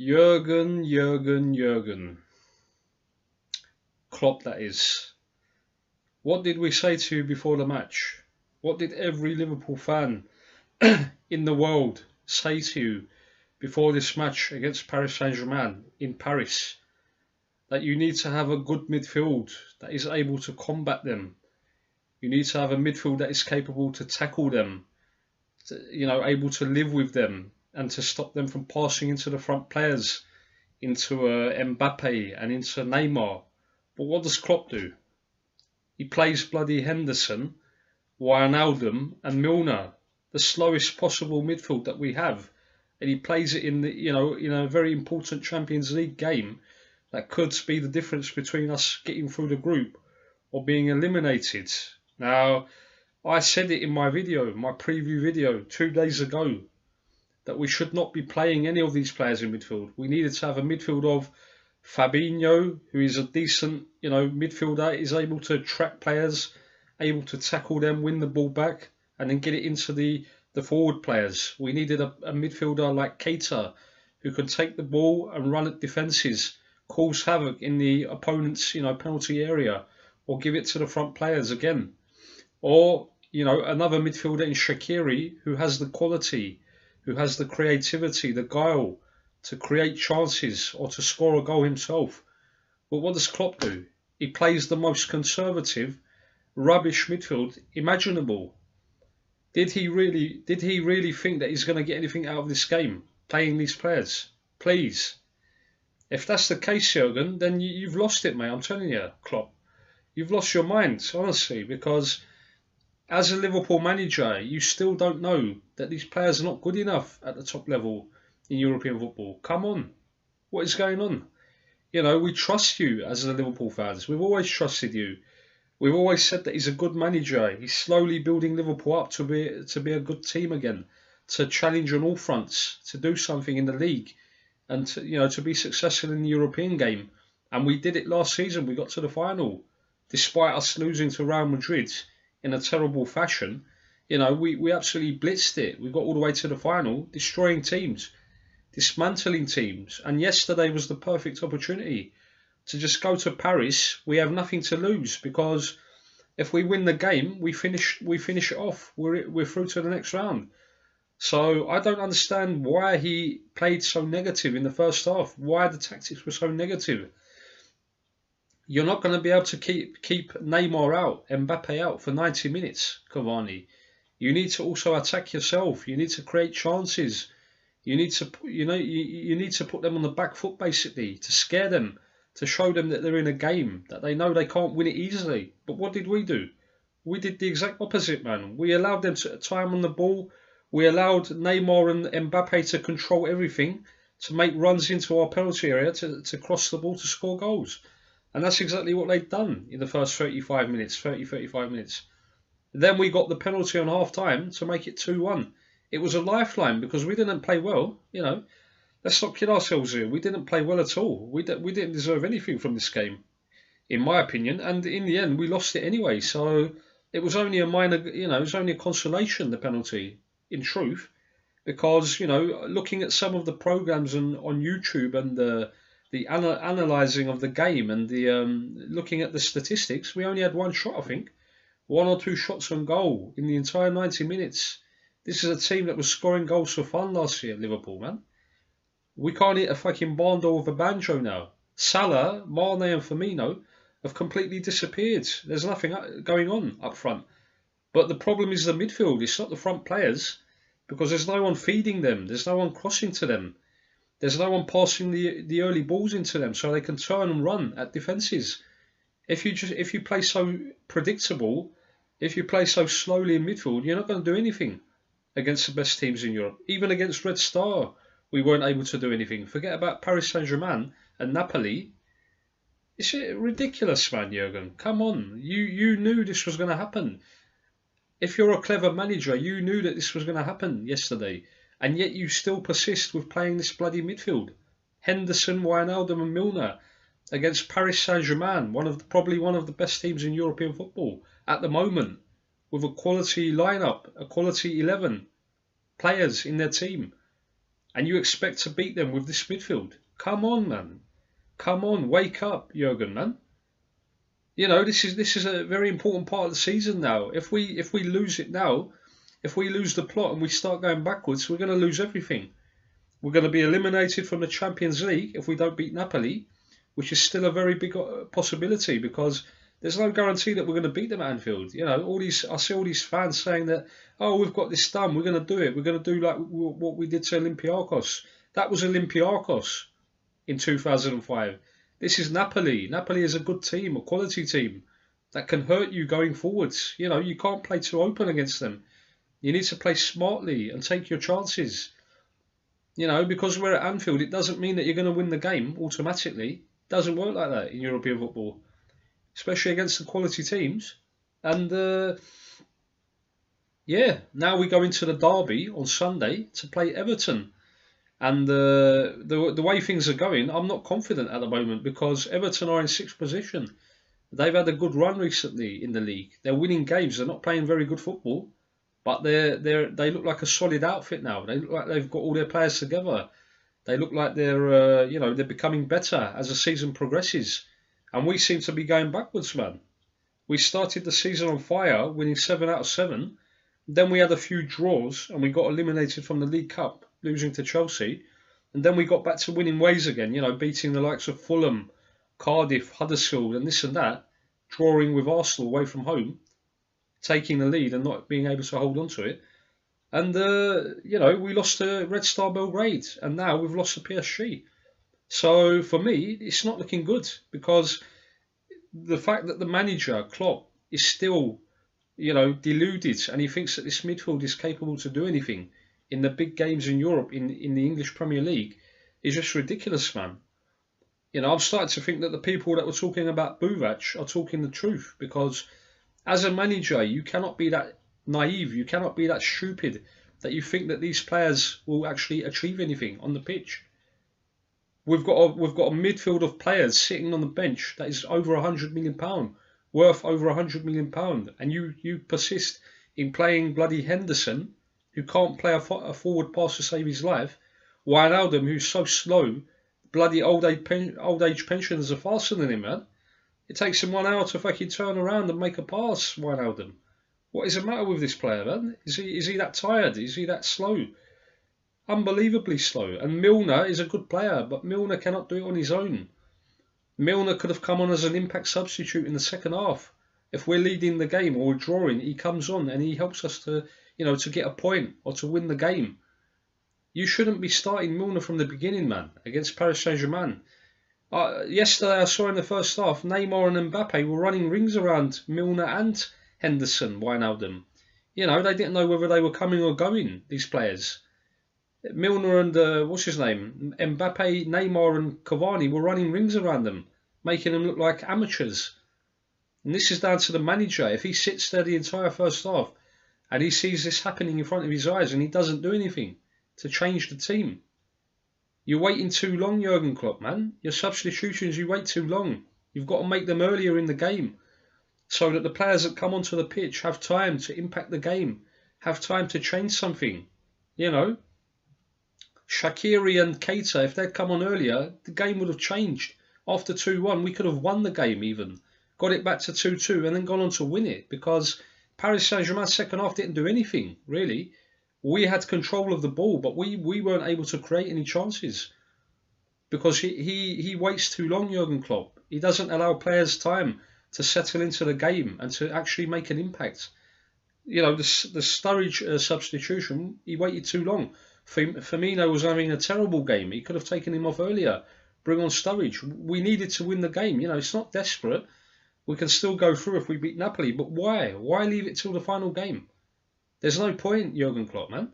Jurgen. Klopp, that is. What did we say to you before the match? What did every Liverpool fan in the world say to you before this match against Paris Saint-Germain in Paris? That you need to have a good midfield that is able to combat them. You need to have a midfield that is capable to tackle them, able to live with them and to stop them from passing into the front players, into Mbappe and into Neymar. But what does Klopp do? He plays bloody Henderson, Wijnaldum and Milner, the slowest possible midfield that we have, and he plays it in a very important Champions League game that could be the difference between us getting through the group or being eliminated. Now, I said it in my preview video 2 days ago, that we should not be playing any of these players in midfield. We needed to have a midfield of Fabinho, who is a decent, midfielder, is able to track players, able to tackle them, win the ball back, and then get it into the forward players. We needed a midfielder like Keita, who can take the ball and run at defences, cause havoc in the opponent's, penalty area, or give it to the front players again. Or, another midfielder in Shaqiri, who has the quality, who has the creativity, the guile to create chances or to score a goal himself. But what does Klopp do? He plays the most conservative, rubbish midfield imaginable. Did he really think that he's going to get anything out of this game, playing these players? Please. If that's the case, Jurgen, then you've lost it, mate. I'm telling you, Klopp. You've lost your mind, honestly, because as a Liverpool manager, you still don't know that these players are not good enough at the top level in European football. Come on. What is going on? We trust you as the Liverpool fans. We've always trusted you. We've always said that he's a good manager. He's slowly building Liverpool up to be a good team again, to challenge on all fronts, to do something in the league, and to be successful in the European game. And we did it last season. We got to the final, despite us losing to Real Madrid in a terrible fashion. We absolutely blitzed it. We got all the way to the final, destroying teams, dismantling teams. And yesterday was the perfect opportunity to just go to Paris. We have nothing to lose, because if we win the game, we finish it off. We're through to the next round. So I don't understand why he played so negative in the first half. Why the tactics were so negative. You're not going to be able to keep Neymar out, Mbappe out for 90 minutes, Cavani. You need to also attack yourself. You need to create chances. You need to you need to put them on the back foot, basically, to scare them, to show them that they're in a game, that they know they can't win it easily. But what did we do? We did the exact opposite, man. We allowed them time on the ball. We allowed Neymar and Mbappe to control everything, to make runs into our penalty area, to cross the ball, to score goals. And that's exactly what they've done in the first 35 minutes. Then we got the penalty on half-time to make it 2-1. It was a lifeline, because we didn't play well. Let's not kid ourselves here. We didn't play well at all. We didn't deserve anything from this game, in my opinion. And in the end, we lost it anyway. So it was only a minor, it was only a consolation, the penalty, in truth. Because, looking at some of the programs on YouTube and the analysing of the game and the looking at the statistics, we only had one shot, I think. 1 or 2 shots on goal in the entire 90 minutes. This is a team that was scoring goals for fun last year, Liverpool, man. We can't hit a fucking barn door with a banjo now. Salah, Mane and Firmino have completely disappeared. There's nothing going on up front. But the problem is the midfield. It's not the front players, because there's no one feeding them. There's no one crossing to them. There's no one passing the early balls into them so they can turn and run at defences. If you play so predictable, if you play so slowly in midfield, you're not going to do anything against the best teams in Europe. Even against Red Star, we weren't able to do anything. Forget about Paris Saint-Germain and Napoli. It's ridiculous, man, Jurgen. Come on. You knew this was going to happen. If you're a clever manager, you knew that this was going to happen yesterday. And yet you still persist with playing this bloody midfield. Henderson, Wijnaldum and Milner against Paris Saint-Germain, probably one of the best teams in European football at the moment, with a quality lineup, a quality 11 players in their team. and you expect to beat them with this midfield. Come on, man. Come on, wake up, Jurgen, man. You know, this is a very important part of the season now. If we lose it now, if we lose the plot and we start going backwards, we're going to lose everything. We're going to be eliminated from the Champions League if we don't beat Napoli, which is still a very big possibility because there's no guarantee that we're going to beat them at Anfield. You know, I see all these fans saying that, oh, we've got this done, we're going to do it, we're going to do like what we did to Olympiacos. That was Olympiacos in 2005. This is Napoli. Napoli is a good team, a quality team that can hurt you going forwards. You know, you can't play too open against them. You need to play smartly and take your chances. You know, because we're at Anfield, it doesn't mean that you're going to win the game automatically. It doesn't work like that in European football, especially against the quality teams. And yeah, now we go into the derby on Sunday to play Everton. And the way things are going, I'm not confident at the moment because Everton are in 6th position. They've had a good run recently in the league. They're winning games. They're not playing very good football, but they look like a solid outfit now. They look like they've got all their players together. They look like they're they're becoming better as the season progresses. And we seem to be going backwards, man. We started the season on fire, winning 7 out of 7. Then we had a few draws and we got eliminated from the League Cup, losing to Chelsea. And then we got back to winning ways again, you know, beating the likes of Fulham, Cardiff, Huddersfield and this and that, drawing with Arsenal away from home, taking the lead and not being able to hold on to it. And, we lost to Red Star Belgrade and now we've lost to PSG. So for me, it's not looking good because the fact that the manager, Klopp, is still deluded and he thinks that this midfield is capable to do anything in the big games in Europe, in the English Premier League, is just ridiculous, man. You know, I'm starting to think that the people that were talking about Buvac are talking the truth because as a manager, you cannot be that naive, you cannot be that stupid that you think that these players will actually achieve anything on the pitch. We've got a midfield of players sitting on the bench that is over £100 million, worth over £100 million, and you persist in playing bloody Henderson, who can't play a forward pass to save his life, Wijnaldum, who's so slow, bloody old age pensioners are faster than him, man. It takes him 1 hour to fucking turn around and make a pass, Wijnaldum. What is the matter with this player, man? Is he that tired? Is he that slow? Unbelievably slow. And Milner is a good player, but Milner cannot do it on his own. Milner could have come on as an impact substitute in the second half. If we're leading the game or we're drawing, he comes on and he helps us to get a point or to win the game. You shouldn't be starting Milner from the beginning, man, against Paris Saint-Germain. Yesterday I saw in the first half, Neymar and Mbappe were running rings around Milner and Henderson, Wijnaldum. You know, they didn't know whether they were coming or going, these players. Milner and, Mbappe, Neymar and Cavani were running rings around them, making them look like amateurs. And this is down to the manager. If he sits there the entire first half and he sees this happening in front of his eyes and he doesn't do anything to change the team, you're waiting too long, Jurgen Klopp, man. Your substitutions, you wait too long. You've got to make them earlier in the game so that the players that come onto the pitch have time to impact the game, have time to change something, you know. Shaqiri and Keita, if they'd come on earlier, the game would have changed. After 2-1, we could have won the game even. Got it back to 2-2 and then gone on to win it because Paris Saint-Germain's second half didn't do anything, really. We had control of the ball, but we weren't able to create any chances because he waits too long, Jurgen Klopp. He doesn't allow players time to settle into the game and to actually make an impact. You know, the Sturridge substitution, he waited too long. Firmino was having a terrible game. He could have taken him off earlier. Bring on Sturridge. We needed to win the game. You know, it's not desperate. We can still go through if we beat Napoli. But why? Why leave it till the final game? There's no point, Jurgen Klopp, man.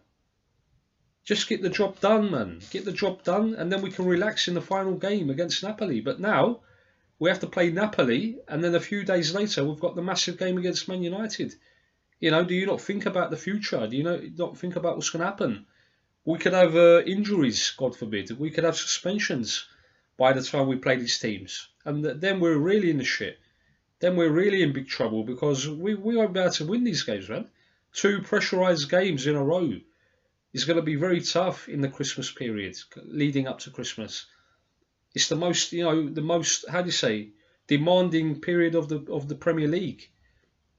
Just get the job done, man. Get the job done, and then we can relax in the final game against Napoli. But now, we have to play Napoli, and then a few days later, we've got the massive game against Man United. You know, do you not think about the future? Do you not think about what's going to happen? We could have injuries, God forbid. We could have suspensions by the time we play these teams. And then we're really in the shit. Then we're really in big trouble because we won't be able to win these games, man. 2 pressurised games in a row. It's going to be very tough in the Christmas period, leading up to Christmas. It's the most, the most, how do you say, demanding period of the Premier League.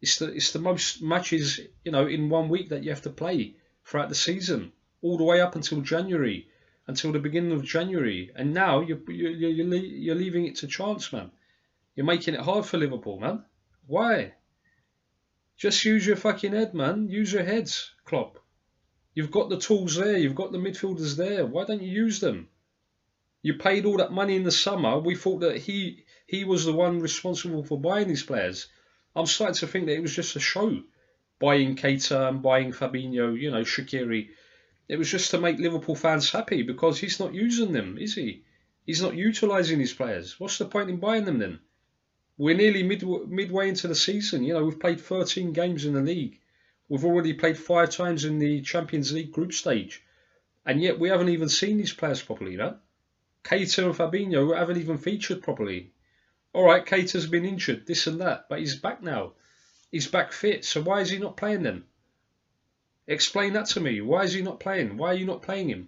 It's the most matches, in 1 week that you have to play throughout the season, all the way up until January, until the beginning of January. And now you're leaving it to chance, man. You're making it hard for Liverpool, man. Why? Just use your fucking head, man. Use your heads, Klopp. You've got the tools there. You've got the midfielders there. Why don't you use them? You paid all that money in the summer. We thought that he was the one responsible for buying these players. I'm starting to think that it was just a show, buying Keita and buying Fabinho, Shaqiri. It was just to make Liverpool fans happy because he's not using them, is he? He's not utilising his players. What's the point in buying them then? We're nearly midway into the season. We've played 13 games in the league. We've already played 5 times in the Champions League group stage. And yet we haven't even seen these players properly, Keita and Fabinho haven't even featured properly. Alright, Keita's been injured, this and that, but he's back now. He's back fit, so why is he not playing then? Explain that to me. Why is he not playing? Why are you not playing him?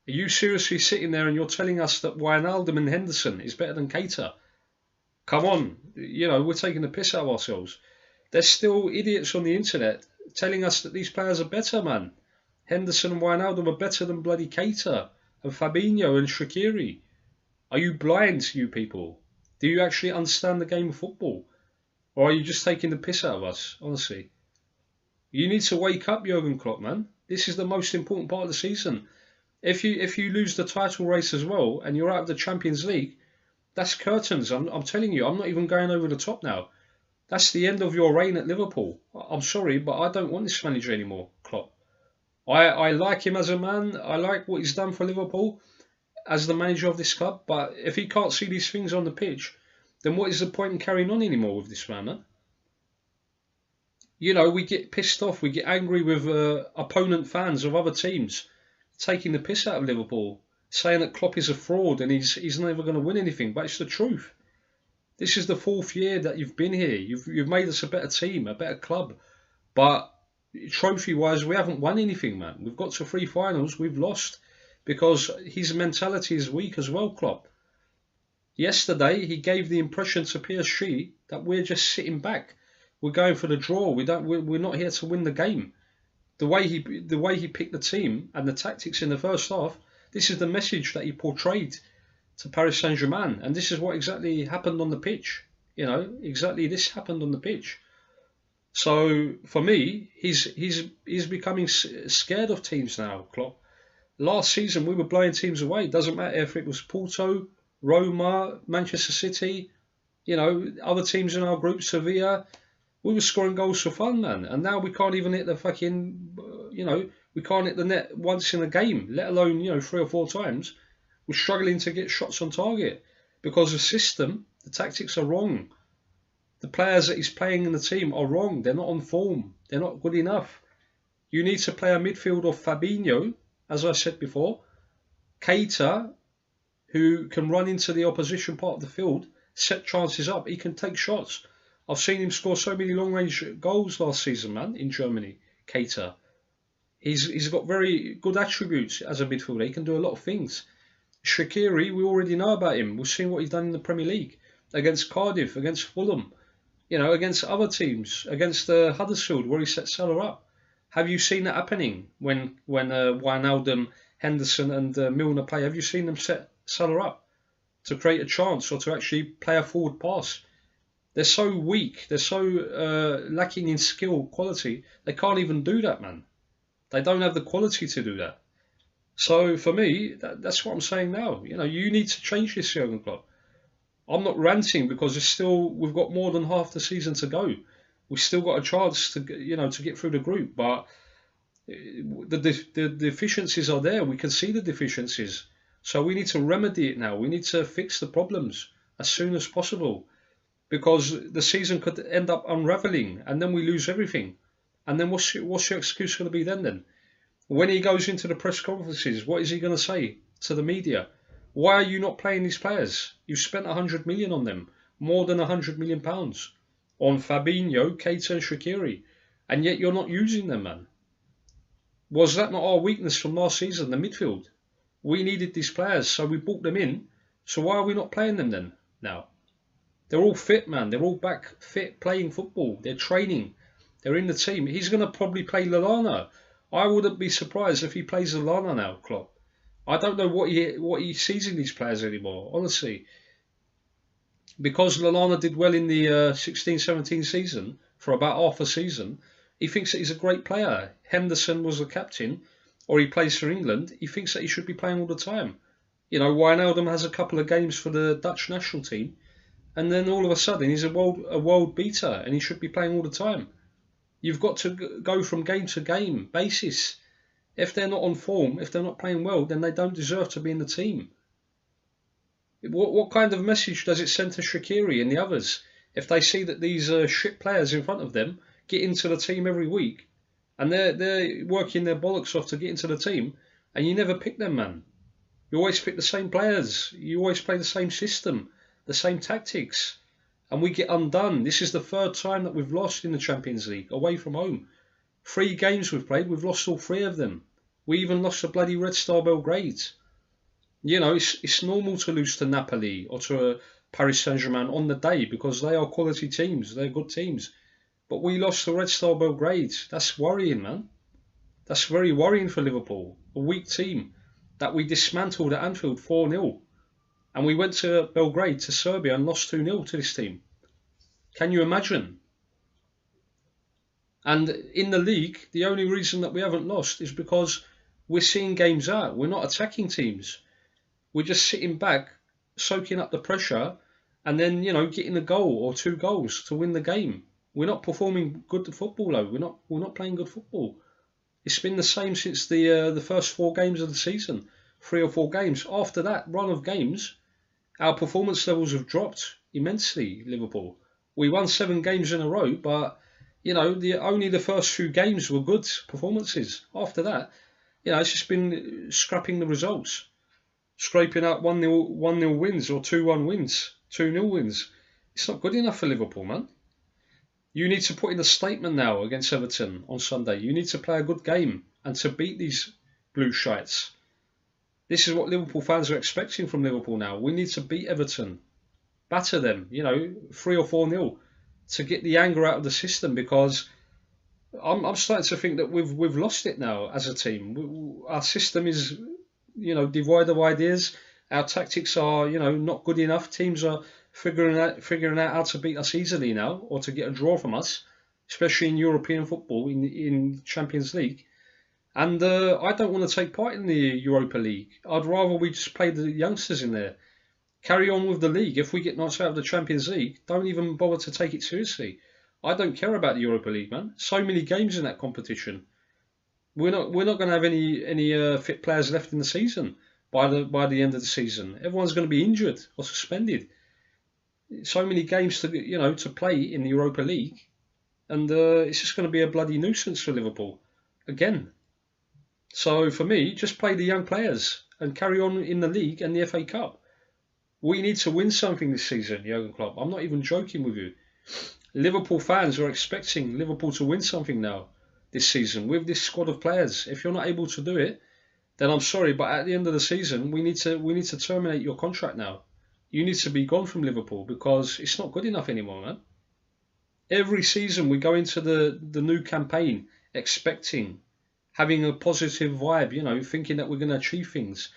Are you seriously sitting there and you're telling us that Wijnaldum and Henderson is better than Keita? Come on, we're taking the piss out of ourselves. There's still idiots on the internet telling us that these players are better, man. Henderson and Wijnaldum are better than bloody Keita and Fabinho and Shaqiri. Are you blind, you people? Do you actually understand the game of football? Or are you just taking the piss out of us, honestly? You need to wake up, Jurgen Klopp, man. This is the most important part of the season. If you lose the title race as well and you're out of the Champions League, that's curtains. I'm telling you, I'm not even going over the top now. That's the end of your reign at Liverpool. I'm sorry, but I don't want this manager anymore, Klopp. I like him as a man. I like what he's done for Liverpool as the manager of this club. But if he can't see these things on the pitch, then what is the point in carrying on anymore with this man? We get pissed off. We get angry with opponent fans of other teams taking the piss out of Liverpool, saying that Klopp is a fraud and he's never going to win anything. But it's the truth. This is the 4th year that you've been here. You've made us a better team, a better club. But trophy-wise, we haven't won anything, man. We've got to 3 finals. We've lost because his mentality is weak as well, Klopp. Yesterday, he gave the impression to PSG that we're just sitting back. We're going for the draw. We're not here to win the game. The way he picked the team and the tactics in the first half, this is the message that he portrayed to Paris Saint-Germain, and this is what exactly happened on the pitch. Exactly this happened on the pitch. So for me, he's becoming scared of teams now, Klopp. Last season we were blowing teams away. It doesn't matter if it was Porto, Roma, Manchester City, other teams in our group, Sevilla. We were scoring goals for fun, man. And now we can't even hit the fucking, we can't hit the net once in a game, let alone 3 or 4 times. We're struggling to get shots on target because the system, the tactics are wrong. The players that he's playing in the team are wrong. They're not on form. They're not good enough. You need to play a midfield of Fabinho, as I said before, Keita, who can run into the opposition part of the field, set chances up. He can take shots. I've seen him score so many long-range goals last season, man, in Germany, Keita. He's got very good attributes as a midfielder. He can do a lot of things. Shaqiri, we already know about him. We've seen what he's done in the Premier League against Cardiff, against Fulham, against other teams, against Huddersfield, where he set Salah up. Have you seen that happening when Wijnaldum, Henderson, and Milner play? Have you seen them set Salah up to create a chance or to actually play a forward pass? They're so weak. They're so lacking in skill, quality. They can't even do that, man. They don't have the quality to do that. So for me, that's what I'm saying now. You need to change this, Jurgen Klopp. I'm not ranting because we've got more than half the season to go. We've still got a chance to get through the group, but the deficiencies are there. We can see the deficiencies. So we need to remedy it now. We need to fix the problems as soon as possible because the season could end up unraveling and then we lose everything. And then what's your excuse going to be then? When he goes into the press conferences, what is he going to say to the media? Why are you not playing these players? You've spent 100 million on them, more than 100 million pounds on Fabinho, Keita and Shaqiri, and yet you're not using them, man. Was that not our weakness from last season, the midfield? We needed these players, so we brought them in. So why are we not playing them then now? They're all fit, man. They're all back fit, playing football. They're training. They're in the team. He's going to probably play Lallana. I wouldn't be surprised if he plays Lallana now, Klopp. I don't know what he sees in these players anymore, honestly. Because Lallana did well in the 16-17 season, for about half a season, he thinks that he's a great player. Henderson was the captain, or he plays for England. He thinks that he should be playing all the time. You know, Wijnaldum has a couple of games for the Dutch national team, and then all of a sudden he's a world beater, and he should be playing all the time. You've got to go from game to game basis. If they're not on form, if they're not playing well, then they don't deserve to be in the team. What kind of message does it send to Shaqiri and the others if they see that these shit players in front of them get into the team every week, and they're working their bollocks off to get into the team, and you never pick them, man? You always pick the same players. You always play the same system, the same tactics, and we get undone. This is the third time that we've lost in the Champions League away from home. 3 games we've played, we've lost all 3 of them. We even lost to bloody Red Star Belgrade. You know, it's normal to lose to Napoli or to Paris Saint-Germain on the day because they are quality teams, they're good teams. But we lost to Red Star Belgrade. That's worrying, man. That's very worrying for Liverpool. A weak team that we dismantled at Anfield 4-0. And we went to Belgrade, to Serbia, and lost 2-0 to this team. Can you imagine? And in the league, the only reason that we haven't lost is because we're seeing games out. We're not attacking teams. We're just sitting back, soaking up the pressure, and then, you know, getting a goal or 2 goals to win the game. We're not performing good football, though. We're not playing good football. It's been the same since the first 4 games of the season, 3 or 4 games. After that run of games, our performance levels have dropped immensely. Liverpool. We won 7 games in a row, but you know, only the first few games were good performances. After that, you know, it's just been scrapping the results. Scraping out 1-0 wins or 2-1 wins, 2-0 wins. It's not good enough for Liverpool, man. You need to put in a statement now against Everton on Sunday. You need to play a good game and to beat these blue shites. This is what Liverpool fans are expecting from Liverpool now. We need to beat Everton. Batter them, you know, 3 or 4-0 to get the anger out of the system, because I'm starting to think that we've lost it now as a team. Our system is, you know, devoid of ideas. Our tactics are, you know, not good enough. Teams are figuring out how to beat us easily now, or to get a draw from us, especially in European football, in Champions League. And I don't want to take part in the Europa League. I'd rather we just play the youngsters in there. Carry on with the league. If we get knocked out of the Champions League, don't even bother to take it seriously. I don't care about the Europa League, man. So many games in that competition. We're not going to have any fit players left in the season by the end of the season. Everyone's going to be injured or suspended. So many games to play in the Europa League, and it's just going to be a bloody nuisance for Liverpool again. So for me, just play the young players and carry on in the league and the FA Cup. We need to win something this season, Jurgen Klopp. I'm not even joking with you. Liverpool fans are expecting Liverpool to win something now this season with this squad of players. If you're not able to do it, then I'm sorry, but at the end of the season, we need to terminate your contract now. You need to be gone from Liverpool, because it's not good enough anymore, man. Every season we go into the new campaign expecting, having a positive vibe, you know, thinking that we're going to achieve things.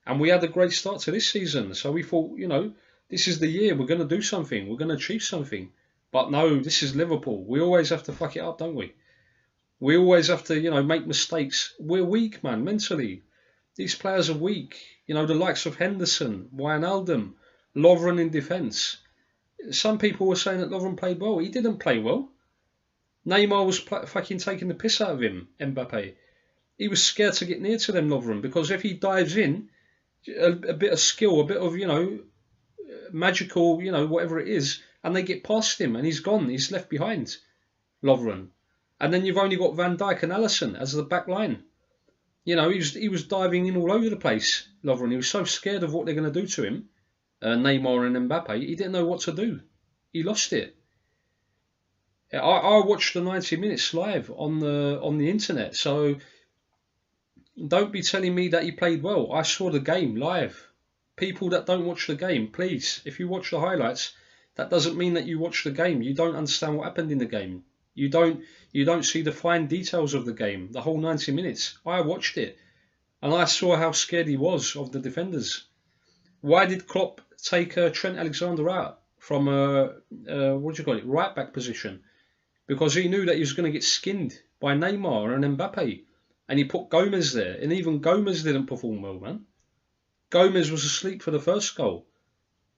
And we had a great start to this season, so we thought, you know, this is the year, we're going to do something, we're going to achieve something. But no, this is Liverpool. We always have to fuck it up, don't we? We always have to, you know, make mistakes. We're weak, man, mentally. These players are weak. You know, the likes of Henderson, Wijnaldum, Lovren in defence. Some people were saying that Lovren played well. He didn't play well. Neymar was fucking taking the piss out of him, Mbappe. He was scared to get near to them, Lovren, because if he dives in, a bit of skill, a bit of, you know, magical, you know, whatever it is, and they get past him and he's gone, he's left behind, Lovren. And then you've only got Van Dijk and Alisson as the back line. You know, he was diving in all over the place, Lovren. He was so scared of what they're going to do to him, Neymar and Mbappe, he didn't know what to do. He lost it. I watched the 90 minutes live on the internet, so Don't be telling me that he played well. I saw the game live. People that don't watch the game, please, if you watch the highlights, that doesn't mean that you watch the game. You don't understand what happened in the game. You don't see the fine details of the game, the whole 90 minutes. I watched it and I saw how scared he was of the defenders. Why did Klopp take Trent Alexander out from what do you call it, right back position? Because he knew that he was going to get skinned by Neymar and Mbappe. And he put Gomez there, and even Gomez didn't perform well, man. Gomez was asleep for the first goal.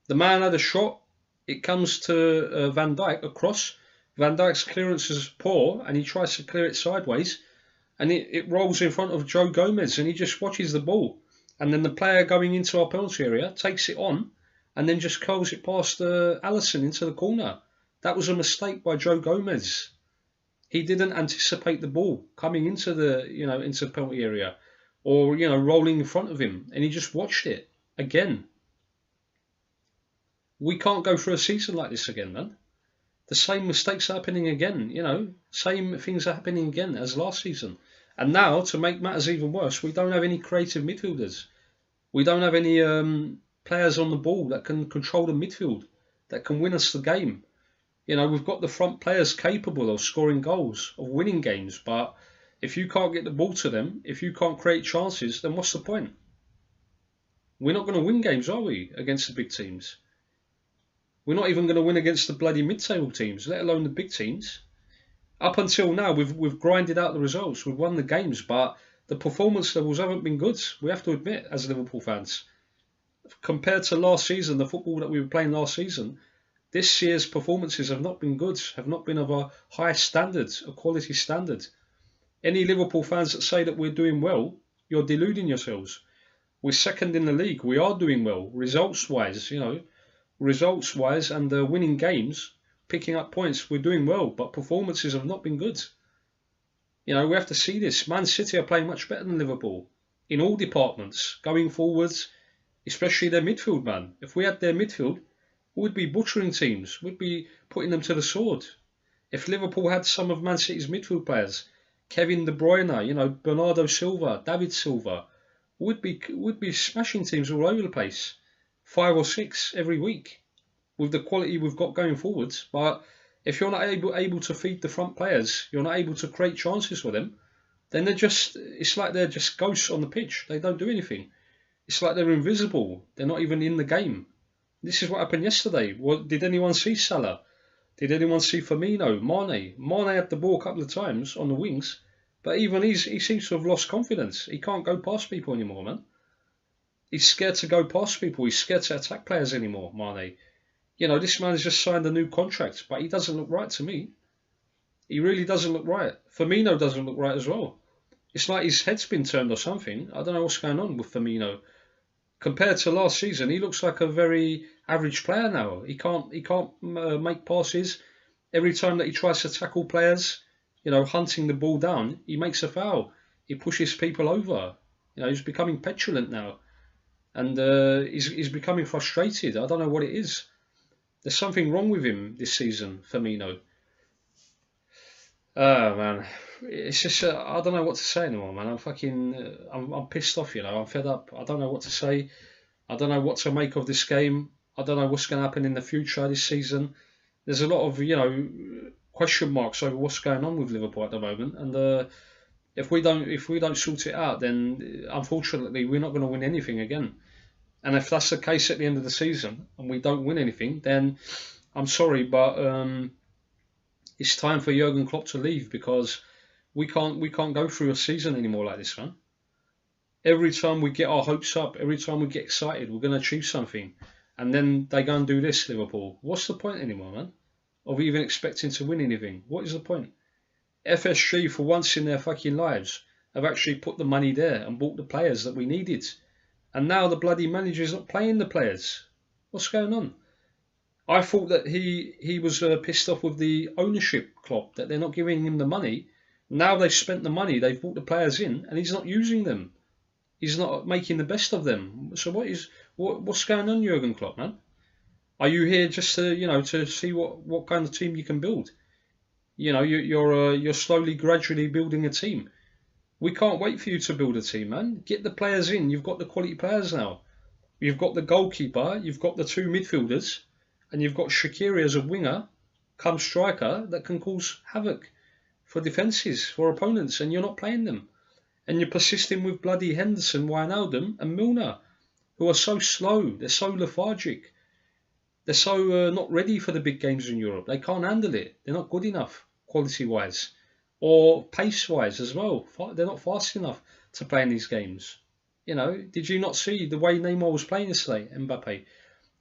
The man had a shot. It comes to Van Dijk across. Van Dijk's clearance is poor, and he tries to clear it sideways, and it rolls in front of Joe Gomez, and he just watches the ball. And then the player going into our penalty area takes it on, and then just curls it past Alisson into the corner. That was a mistake by Joe Gomez. He didn't anticipate the ball coming into the into the penalty area, or rolling in front of him, and he just watched it again. We can't go through a season like this again, man. The same mistakes are happening again. Same things are happening again as last season. And now, to make matters even worse, we don't have any creative midfielders. We don't have any players on the ball that can control the midfield, that can win us the game. We've got the front players capable of scoring goals, of winning games, but if you can't get the ball to them, if you can't create chances, then what's the point? We're not going to win games, are we, against the big teams? We're not even going to win against the bloody mid-table teams, let alone the big teams. Up until now, we've grinded out the results, we've won the games, but the performance levels haven't been good, we have to admit, as Liverpool fans. Compared to last season, the football that we were playing last season, this year's performances have not been good, have not been of a high standard, a quality standard. Any Liverpool fans that say that we're doing well, you're deluding yourselves. We're second in the league, we are doing well, results-wise, results-wise and winning games, picking up points, we're doing well, but performances have not been good. We have to see this. Man City are playing much better than Liverpool in all departments, going forwards, especially their midfield, man. If we had their midfield, we'd be butchering teams, we'd be putting them to the sword. If Liverpool had some of Man City's midfield players, Kevin De Bruyne, Bernardo Silva, David Silva, we'd be smashing teams all over the place, 5 or 6 every week, with the quality we've got going forwards. But if you're not able to feed the front players, you're not able to create chances for them, then it's like they're just ghosts on the pitch. They don't do anything. It's like they're invisible. They're not even in the game. This is what happened yesterday. Did anyone see Salah? Did anyone see Firmino? Mane? Mane had the ball a couple of times on the wings, but even he seems to have lost confidence. He can't go past people anymore, man. He's scared to go past people. He's scared to attack players anymore, Mane. This man has just signed a new contract, but he doesn't look right to me. He really doesn't look right. Firmino doesn't look right as well. It's like his head's been turned or something. I don't know what's going on with Firmino. Compared to last season, he looks like a very average player now. He can't make passes. Every time that he tries to tackle players, hunting the ball down, he makes a foul. He pushes people over. He's becoming petulant now, and he's becoming frustrated. I don't know what it is. There's something wrong with him this season, Firmino. Oh man, it's just I don't know what to say anymore, man. I'm pissed off. I'm fed up. I don't know what to say. I don't know what to make of this game. I don't know what's going to happen in the future this season. There's a lot of question marks over what's going on with Liverpool at the moment, and if we don't sort it out, then unfortunately we're not going to win anything again. And if that's the case at the end of the season and we don't win anything, then I'm sorry, but it's time for Jurgen Klopp to leave, because we can't go through a season anymore like this, man. Every time we get our hopes up, every time we get excited, we're going to achieve something, and then they go and do this, Liverpool. What's the point anymore, man, of even expecting to win anything? What is the point? FSG, for once in their fucking lives, have actually put the money there and bought the players that we needed. And now the bloody manager is not playing the players. What's going on? I thought that he was pissed off with the ownership, Klopp, that they're not giving him the money. Now they've spent the money, they've brought the players in, and he's not using them. He's not making the best of them. So what's going on, Jurgen Klopp, man? Are you here just to to see what kind of team you can build? You're slowly, gradually building a team. We can't wait for you to build a team, man. Get the players in. You've got the quality players now. You've got the goalkeeper, you've got the two midfielders, and you've got Shaqiri as a winger, come striker, that can cause havoc for defences, for opponents, and you're not playing them. And you're persisting with bloody Henderson, Wijnaldum, and Milner, who are so slow, they're so lethargic, they're so not ready for the big games in Europe. They can't handle it. They're not good enough, quality-wise, or pace-wise as well. They're not fast enough to play in these games. You know, did you not see the way Neymar was playing yesterday, Mbappe?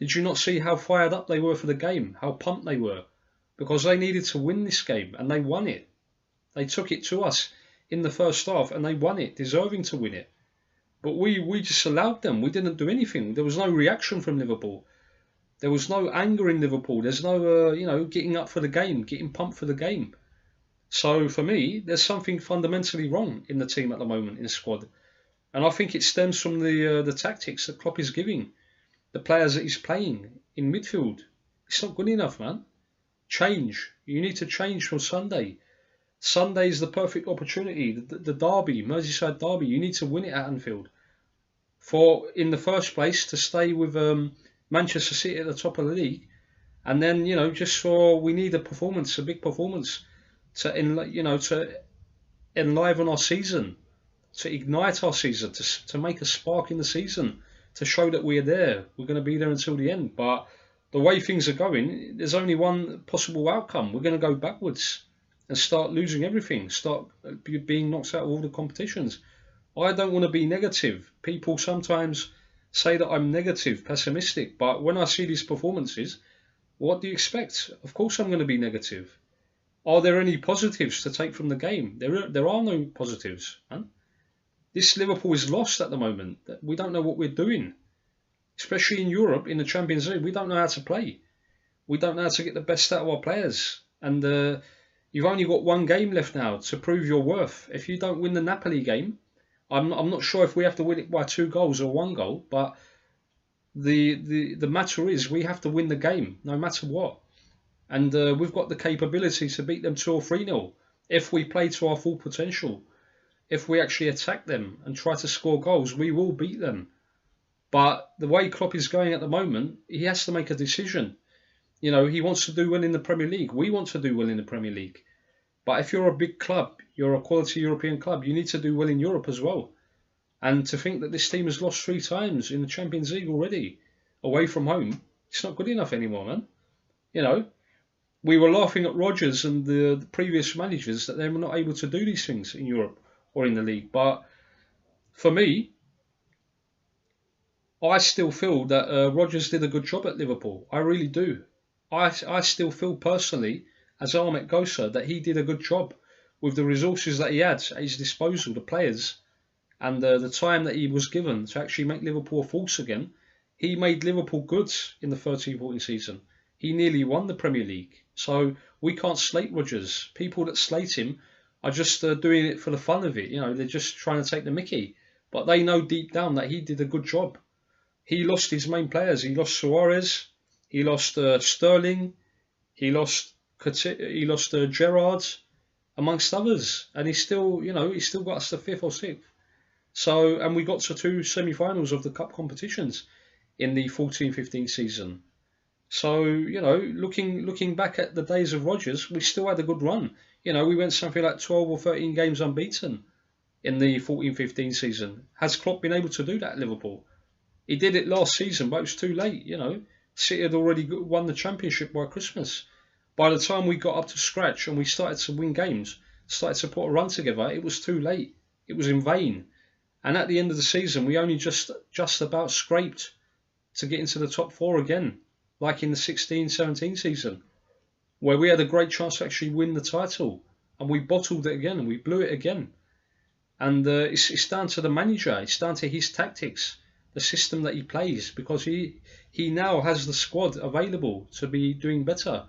Did you not see how fired up they were for the game, how pumped they were? Because they needed to win this game, and they won it. They took it to us in the first half, and they won it, deserving to win it. But we just allowed them. We didn't do anything. There was no reaction from Liverpool. There was no anger in Liverpool. There's no, getting up for the game, getting pumped for the game. So for me, there's something fundamentally wrong in the team at the moment, in the squad. And I think it stems from the tactics that Klopp is giving, the players that he's playing in midfield. It's not good enough, man. Change. You need to change from Sunday. Sunday is the perfect opportunity. The derby, Merseyside derby, you need to win it at Anfield. For, in the first place, to stay with Manchester City at the top of the league. And then, we need a performance, a big performance, to enliven our season, to ignite our season, to make a spark in the season, to show that we're there. We're going to be there until the end. But the way things are going, there's only one possible outcome. We're going to go backwards and start losing everything, start being knocked out of all the competitions. I don't want to be negative. People sometimes say that I'm negative, pessimistic, but when I see these performances, what do you expect? Of course I'm going to be negative. Are there any positives to take from the game? There are no positives, man. This Liverpool is lost at the moment. We don't know what we're doing. Especially in Europe, in the Champions League, we don't know how to play. We don't know how to get the best out of our players. And you've only got one game left now to prove your worth. If you don't win the Napoli game, I'm not sure if we have to win it by 2 goals or 1 goal, but the matter is we have to win the game, no matter what. And we've got the capability to beat them 2 or 3-0 if we play to our full potential. If we actually attack them and try to score goals, we will beat them. But the way Klopp is going at the moment, he has to make a decision. He wants to do well in the Premier League. We want to do well in the Premier League. But if you're a big club, you're a quality European club, you need to do well in Europe as well. And to think that this team has lost 3 times in the Champions League already, away from home, it's not good enough anymore, man. We were laughing at Rodgers and the previous managers that they were not able to do these things in Europe or in the league. But for me, I still feel that Rodgers did a good job at Liverpool. I really do. I still feel personally, as Ahmet Gosa, that he did a good job with the resources that he had at his disposal, the players, and the time that he was given to actually make Liverpool a force again. He made Liverpool good in the 13-14 season. He nearly won the Premier League. So we can't slate Rodgers. People that slate him are just doing it for the fun of it. They're just trying to take the mickey. But they know deep down that he did a good job. He lost his main players. He lost Suarez. He lost Sterling. He lost Gerrard, amongst others. And he still got us to 5th or 6th. So, and we got to 2 semi-finals of the cup competitions in the 14-15 season. So, looking back at the days of Rodgers, we still had a good run. We went something like 12 or 13 games unbeaten in the 14-15 season. Has Klopp been able to do that at Liverpool? He did it last season, but it was too late, City had already won the championship by Christmas. By the time we got up to scratch and we started to win games, started to put a run together, it was too late. It was in vain. And at the end of the season, we only just about scraped to get into the top 4 again, like in the 16-17 season, where we had a great chance to actually win the title, and we bottled it again, and we blew it again. And it's down to the manager, it's down to his tactics, the system that he plays, because he now has the squad available to be doing better.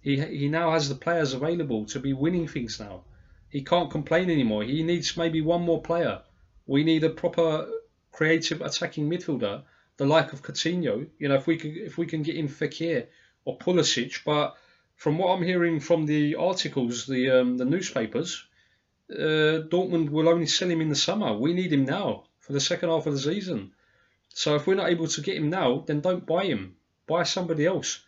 He now has the players available to be winning things now. He can't complain anymore. He needs maybe one more player. We need a proper creative attacking midfielder, the like of Coutinho. If we can get in Fekir or Pulisic. But from what I'm hearing from the articles, the newspapers, Dortmund will only sell him in the summer. We need him now for the second half of the season. So if we're not able to get him now, then don't buy him. Buy somebody else.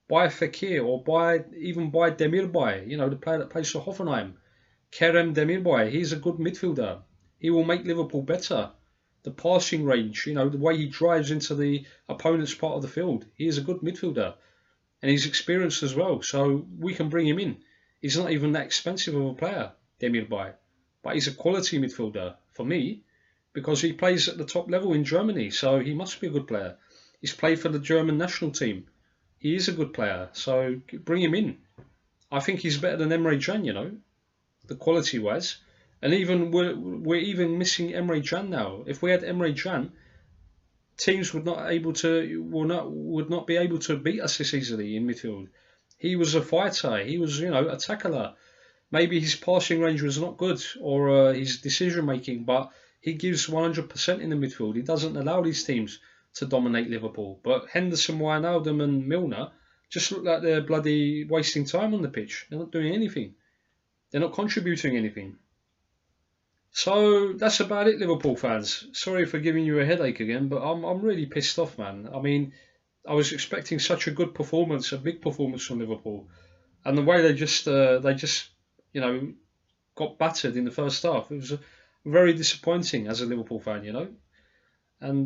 Buy Fekir or even buy Demirbay, you know, the player that plays for Hoffenheim. Kerem Demirbay, he's a good midfielder. He will make Liverpool better. The passing range, you know, the way he drives into the opponent's part of the field. He is a good midfielder. And he's experienced as well, so we can bring him in. He's not even that expensive of a player, Demirbay. But he's a quality midfielder for me, because he plays at the top level in Germany, so he must be a good player. He's played for the German national team. He is a good player, so bring him in. I think he's better than Emre Can, you know, the quality-wise. And even we're even missing Emre Can now. If we had Emre Can, teams would not be able to beat us this easily in midfield. He was a fighter. He was, you know, a tackler. Maybe his passing range was not good, or his decision making, but he gives 100% in the midfield. He doesn't allow these teams to dominate Liverpool. But Henderson, Wijnaldum and Milner just look like they're bloody wasting time on the pitch. They're not doing anything. They're not contributing anything. So that's about it, Liverpool fans. Sorry for giving you a headache again, but I'm really pissed off, man. I mean, I was expecting such a good performance, a big performance from Liverpool, and the way they just you know, got battered in the first half. It was very disappointing as a Liverpool fan, you know. And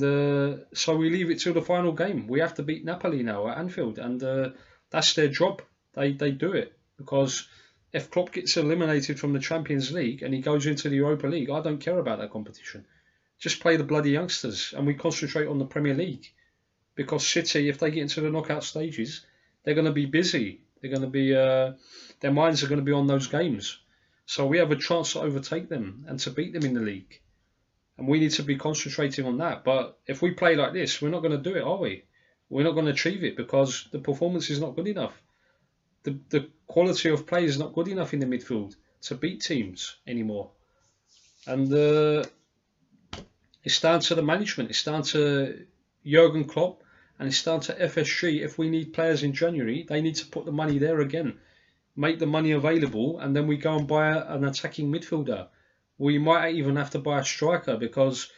so we leave it till the final game. We have to beat Napoli now at Anfield, and that's their job. They do it, because if Klopp gets eliminated from the Champions League and he goes into the Europa League, I don't care about that competition. Just play the bloody youngsters and we concentrate on the Premier League. Because City, if they get into the knockout stages, they're going to be busy. They're going to be, their minds are going to be on those games. So we have a chance to overtake them and to beat them in the league. And we need to be concentrating on that. But if we play like this, we're not going to do it, are we? We're not going to achieve it because the performance is not good enough. The quality of play is not good enough in the midfield to beat teams anymore. And it's down to the management. It's down to Jurgen Klopp, and it's down to FSG. If we need players in January, they need to put the money there again. Make the money available, and then we go and buy an attacking midfielder. We might even have to buy a striker, because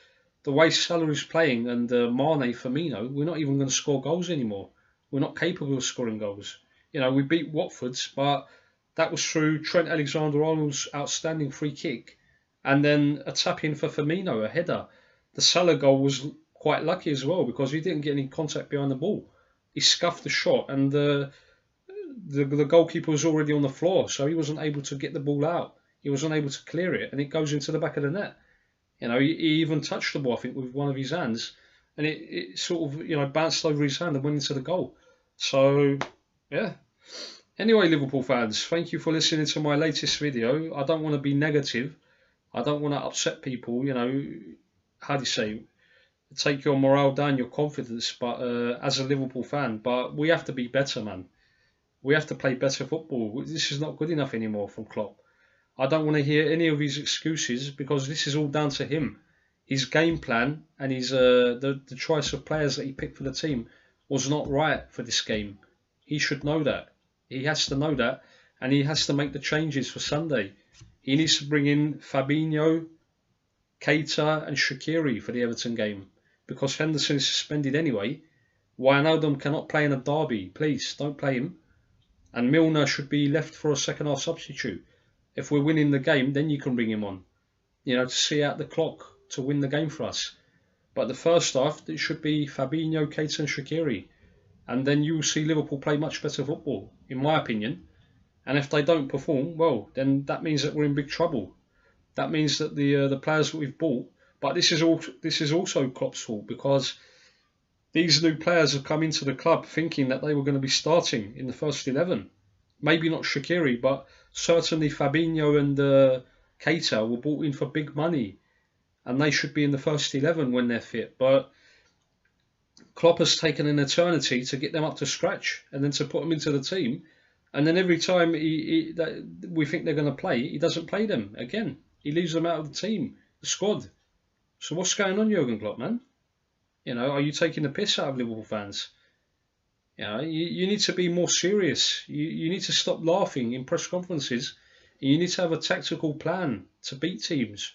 the way Salah's playing and Mane, Firmino, we're not even going to score goals anymore. We're not capable of scoring goals. You know, we beat Watford, but that was through Trent Alexander-Arnold's outstanding free kick, and then a tap-in for Firmino, a header. The Salah goal was quite lucky as well, because he didn't get any contact behind the ball. He scuffed the shot, and the goalkeeper was already on the floor, so he wasn't able to get the ball out. He wasn't able to clear it, and it goes into the back of the net. You know, he even touched the ball, I think, with one of his hands, and it sort of, you know, bounced over his hand and went into the goal. So, yeah. Anyway, Liverpool fans, thank you for listening to my latest video. I don't want to be negative. I don't want to upset people, you know, how do you say, take your morale down, your confidence, but as a Liverpool fan. But we have to be better, man. We have to play better football. This is not good enough anymore from Klopp. I don't want to hear any of his excuses, because this is all down to him. His game plan and his the choice of players that he picked for the team was not right for this game. He should know that. He has to know that, and he has to make the changes for Sunday. He needs to bring in Fabinho, Keita and Shaqiri for the Everton game, because Henderson is suspended anyway. Wijnaldum cannot play in a derby. Please, don't play him. And Milner should be left for a second half substitute. If we're winning the game, then you can bring him on, you know, to see out the clock, to win the game for us. But the first half, it should be Fabinho, Keita and Shaqiri. And then you will see Liverpool play much better football, in my opinion. And if they don't perform, well, then that means that we're in big trouble. That means that the players that we've bought, but this is also Klopp's fault, because these new players have come into the club thinking that they were going to be starting in the first 11. Maybe not Shaqiri, but certainly Fabinho and Keita were bought in for big money, and they should be in the first 11 when they're fit. But Klopp has taken an eternity to get them up to scratch and then to put them into the team. And then every time we think they're going to play, he doesn't play them again. He leaves them out of the team, the squad. So what's going on, Jurgen Klopp, man? You know, are you taking the piss out of Liverpool fans? You know, you need to be more serious. You need to stop laughing in press conferences You need to have a tactical plan to beat teams.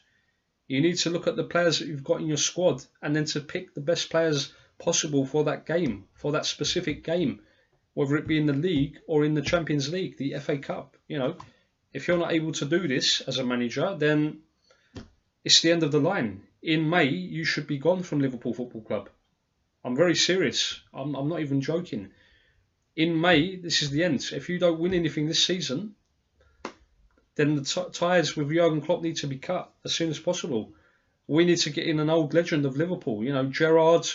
You need to look at the players that you've got in your squad and then to pick the best players possible for that game, for that specific game, whether it be in the league or in the Champions League, the FA Cup. You know, if you're not able to do this as a manager, then it's the end of the line. In May, you should be gone from Liverpool Football Club. I'm very serious. I'm not even joking. In May, this is the end. If you don't win anything this season, then the ties with Jurgen Klopp need to be cut as soon as possible. We need to get in an old legend of Liverpool. You know, Gerrard,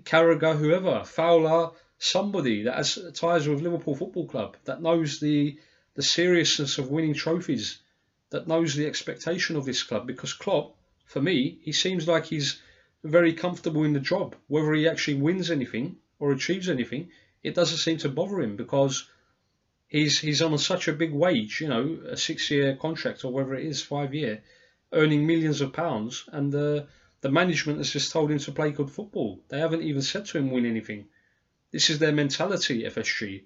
Carragher, whoever, Fowler, somebody that has ties with Liverpool Football Club, that knows the seriousness of winning trophies, that knows the expectation of this club. Because Klopp, for me, he seems like he's very comfortable in the job. Whether he actually wins anything or achieves anything, it doesn't seem to bother him, because he's on such a big wage, you know, a 6-year contract or whatever it is, 5-year, earning millions of pounds, and the management has just told him to play good football. They haven't even said to him win anything. This is their mentality, FSG.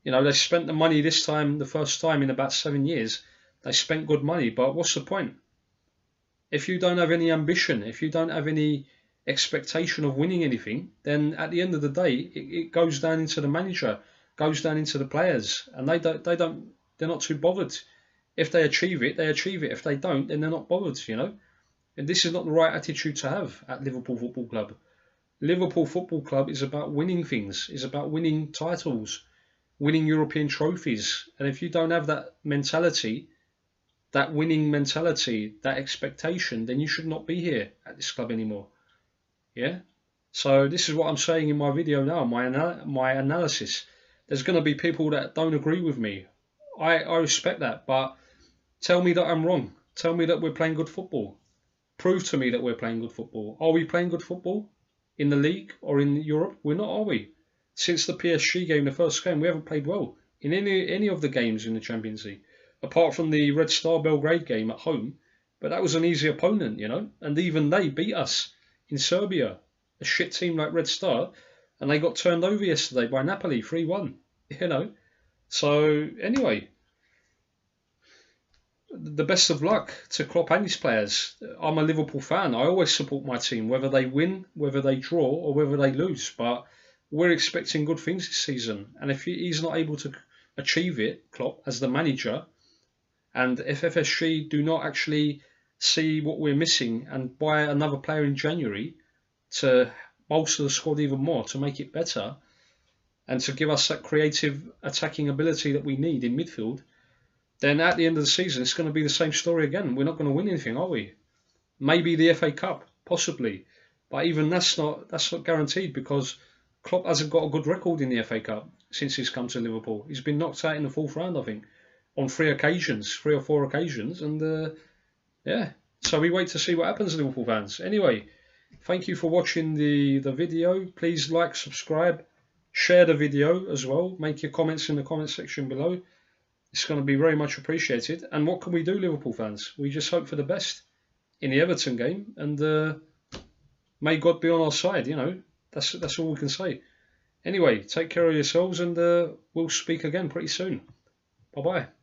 You know, they spent the money this time, the first time in about 7 years. They spent good money, but what's the point? If you don't have any ambition, if you don't have any expectation of winning anything, then at the end of the day, it goes down into the manager, goes down into the players, and they're not too bothered. If they achieve it, they achieve it. If they don't, then they're not bothered, you know. And this is not the right attitude to have at Liverpool Football Club. Liverpool Football Club is about winning things, is about winning titles, winning European trophies. And if you don't have that mentality, that winning mentality, that expectation, then you should not be here at this club anymore. Yeah? So this is what I'm saying in my video now, my analysis. There's going to be people that don't agree with me. I respect that, but tell me that I'm wrong. Tell me that we're playing good football. Prove to me that we're playing good football. Are we playing good football in the league or in Europe? We're not, are we? Since the PSG game, the first game, we haven't played well in any of the games in the Champions League, apart from the Red Star Belgrade game at home. But that was an easy opponent, you know, and even they beat us in Serbia, a shit team like Red Star, and they got turned over yesterday by Napoli 3-1, you know. So anyway, the best of luck to Klopp and his players. I'm a Liverpool fan. I always support my team, whether they win, whether they draw, or whether they lose. But we're expecting good things this season. And if he's not able to achieve it, Klopp, as the manager, and if FSG do not actually see what we're missing and buy another player in January to bolster the squad even more, to make it better, and to give us that creative attacking ability that we need in midfield, then at the end of the season, it's going to be the same story again. We're not going to win anything, are we? Maybe the FA Cup, possibly. But even that's not guaranteed, because Klopp hasn't got a good record in the FA Cup since he's come to Liverpool. He's been knocked out in the 4th round, I think, on 3 or 4 occasions. And yeah, so we wait to see what happens, Liverpool fans. Anyway, thank you for watching the video. Please like, subscribe, share the video as well. Make your comments in the comment section below. It's going to be very much appreciated. And what can we do, Liverpool fans? We just hope for the best in the Everton game, and may God be on our side. You know, that's all we can say. Anyway, take care of yourselves, and we'll speak again pretty soon. Bye bye.